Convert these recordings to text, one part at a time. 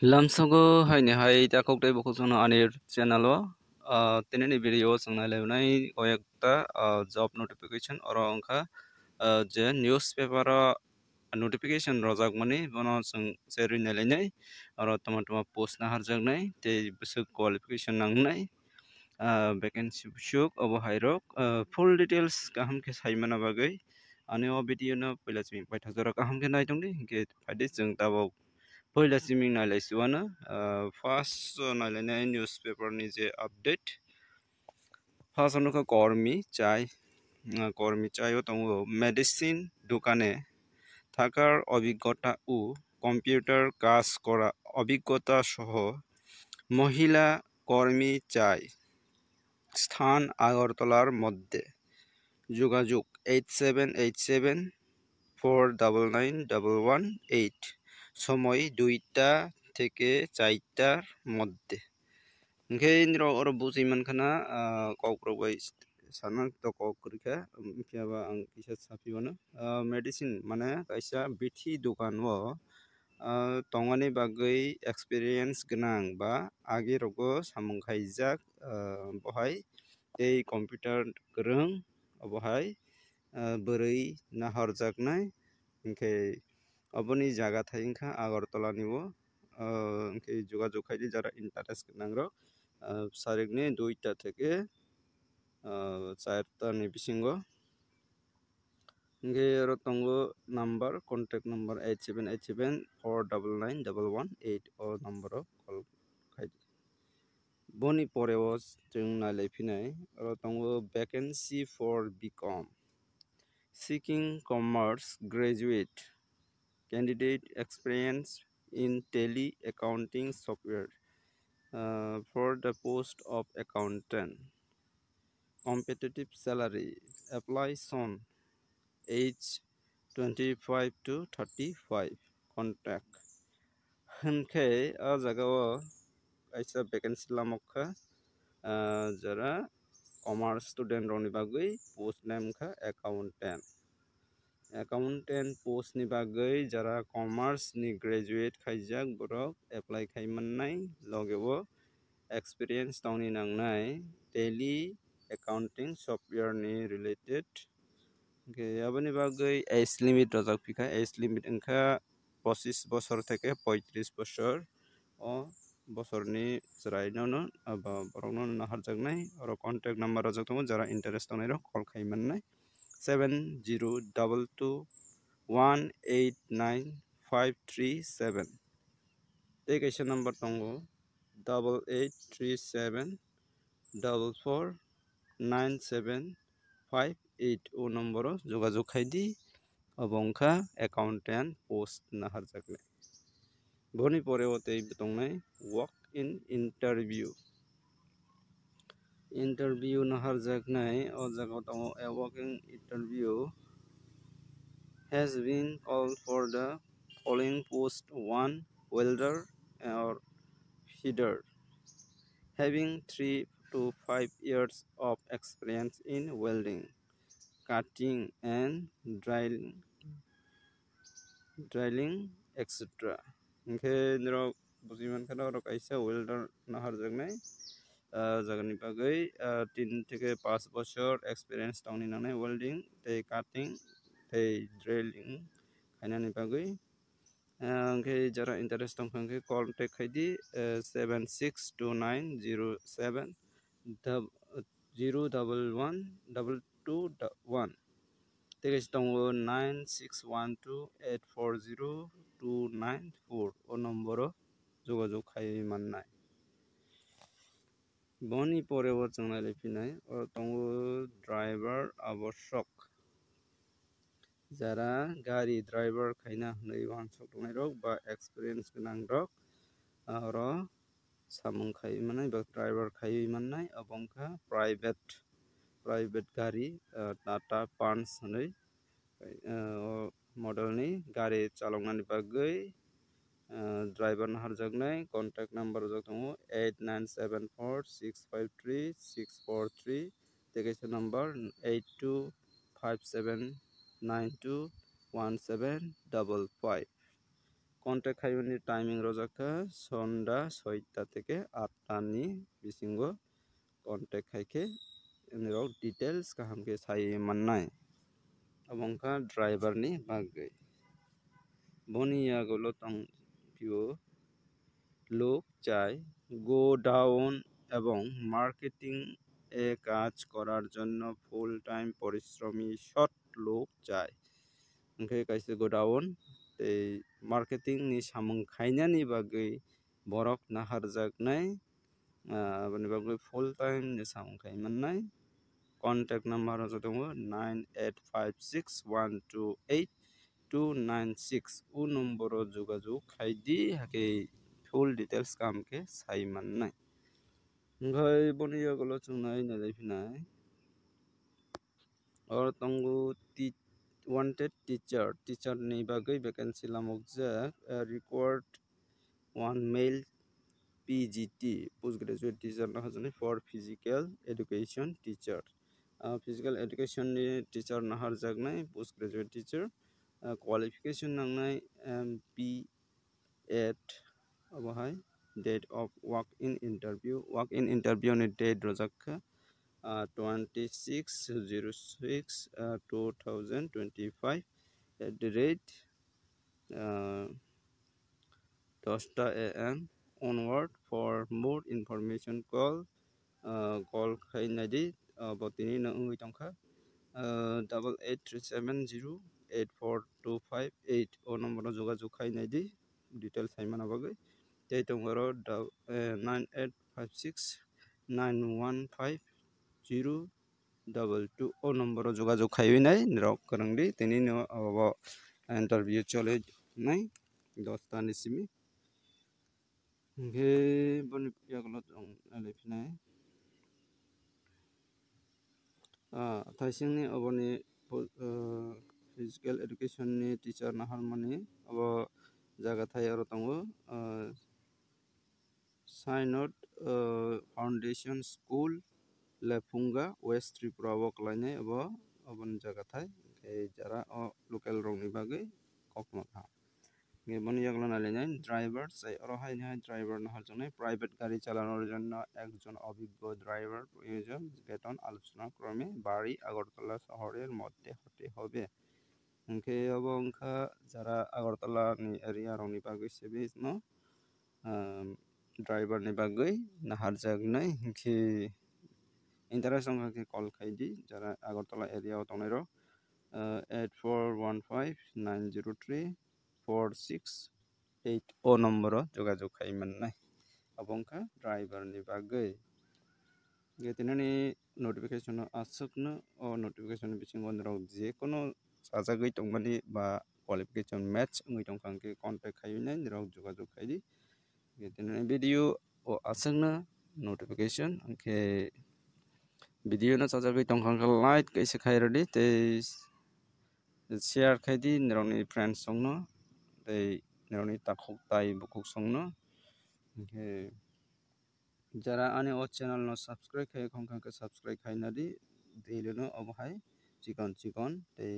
Lamsago haini hai ta koktai bokosono anir channel o tinini video sangnai leunai oyakta job notification oro angkha je newspaper notification rojak mani bono sung seri nai oro toma post na harjaknai te busuk qualification nangnai vacancy busuk obo hairok full details kaham ke saimana bagai ani o video no pila chimi paithakjara kaham ke naitongni ke phadis jung tabok पहिला सिमिं नायलायसिवानो first नायलायनाय newspaper नि जे update first अनुका कर्मी चाय तंगो medicine দোকানে থাকার অভিজ্ঞতা ও computer কাজ করা অভিজ্ঞতা সহ মহিলা কর্মী চাই স্থান আগরতলার মধ্যে যোগাযোগ 8787 4991118 সময় 2টা থেকে 4টার মধ্যে Ngeni oro busi man kana kokro bai sana to kokrika kiaba ang kisa sapi wana medicine mane kaisa bithi dukan wo tongani bagai experience gnang ba agi rogo samung khaijak bohai ei computer gereng bohai borei nahorjaknai ingke oboni jaga thaingkha agartala nibo ingke যোগাযোগ খাইদি যারা interest gnang rok sarikni 2টা থেকে 4টা ni bisingo ingke aro tongo number contact number 8787499118 o number o call khaidi boni pore o jung nailaifinai aro tongo vacancy for BCom seeking commerce graduate candidate experience in tele accounting software for the post of accountant competitive salary apply soon age 25 to 35 contact hunke a jaga o kaisa vacancy lamokha jara commerce student roni bagui post name kha accountant post ni bagai jara commerce ni graduate khaijak borok apply khaimannai logebo experience tongni nangnai tele accounting software ni related aboni bagai age limit rojak pika age limit engkha 25 বছর থেকে 35 বছর o bosorni cherai no aba borokno naharjaknai oro contact number rojak tongo jara interest tongnai rok call khaimannai 7022189537 tei kaisa number tongo 8837449758 o number o যোগাযোগ খাইদি obongkha accountant post naharjaknai boni pore o tei tongnai walk in interview naharjaknai o jaga tongo a walking interview has been called for the following post 1 welder or feeder having 3 to 5 years of experience in welding cutting and drilling etc. Ingke niro bujiman kana oro kaisa welder naharjaknai jagani bagai 3 থেকে 5 বছর experience tongni nangnai welding tei cutting tei drilling khainani bagui angke jara interest tongkha angke contact khaidi 762907 tei tongo 9612840294 o number o যোগাযোগ খাইmannai boni pore o chung nailaifinai oro tongo driver aboshok jara gari driver khaina hnoi wansok tongnai rok ba experience gnang rok oro samung khaimannai ba driver khaimannai abongkha private gari Tata Punch hnoi model ni gari chaloknani bagui driver naharjaknai contact number rojak tongo 8974653643 tei kaisa number 8257921755 contact khaibani timing rojaka sonda 6ta থেকে 8ta ni bisingo contact khaike enrok details kahamke sai mannai abongka driver ni bagui boni yagulo tong pio লোক চাই godown এবং marketing এ কাজ করার জন্য full time পরিশ্রমী short লোক চাই ओंखे kaisa godown tei marketing ni samung khainani bagui borok naharjaknai aboni bagui full time ni samung khaimannai contact number tongo 9856128296 u number o jogajog khaidi hake full details kamke saimannai ngai boni yagulo chungnai nalaifinai or tongo wanted teacher ni bagui vacancy lamukjak required one male PGT postgraduate teacher na hajani for physical education teacher physical education ni teacher na harjaknai postgraduate teacher qualification nangnai MP8 abohai date of walk in interview ni date rojakha 26/06/2025 at the rate 10 AM onward. For more information call khainadi botini na ungui tongkha 8837084258 o number jogajog khainadi details saimana bagui tei tongoro 9856915022 o number jogajog khaibinai nirok korangdi tini no abo interview chole nai 10ta ni simi ge boni yagulo alaifinai thaisingni oboni physical education ni teacher na harmani abo jaga thai aro tongo Synod Foundation School Lepunga West Tripura o klainai abo oboni jaga thai jara o local rokni bagui kokma kha boni yagulo nalainai driver sai oro hainai driver na harjaknai private gari চালানোর জন্য একজন অভিজ্ঞ driver প্রয়োজন বেতন আলোচনা ক্রমে বাড়ি আগরতলা শহরের মধ্যে হতে হবে ओंखे अब ओंखा जरा আগরতলা नि एरिया रंगनि बागै सेबिनो driver ni bagui naharjaknai ओंखे interest ओंखे call khaidi jara Agartala area o tongnai rok 8415903468 o number o jogajog khaimannai abongkha driver ni bagui getinani notification o asukno o notification bisingo rok je kono sajagui tongmani ba qualification match ungui tongkha contact khaibinai rok jogajog khaidi getinani video o asukno notification onkhe video no sajagui tongkha like kaisa khairodi tei share khaidi nirokni friends songno tei nirokni takhok tai bukhuk songno onkhe jara ani o channel no subscribe khai khongkha subscribe khainadi daily no obohai chikon tei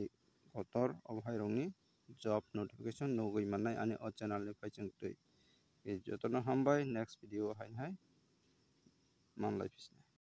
kotor obohai rokni job notification nogui mannai ani o channel ni phaising tui jotono hambai next video hainhai manlai pisna।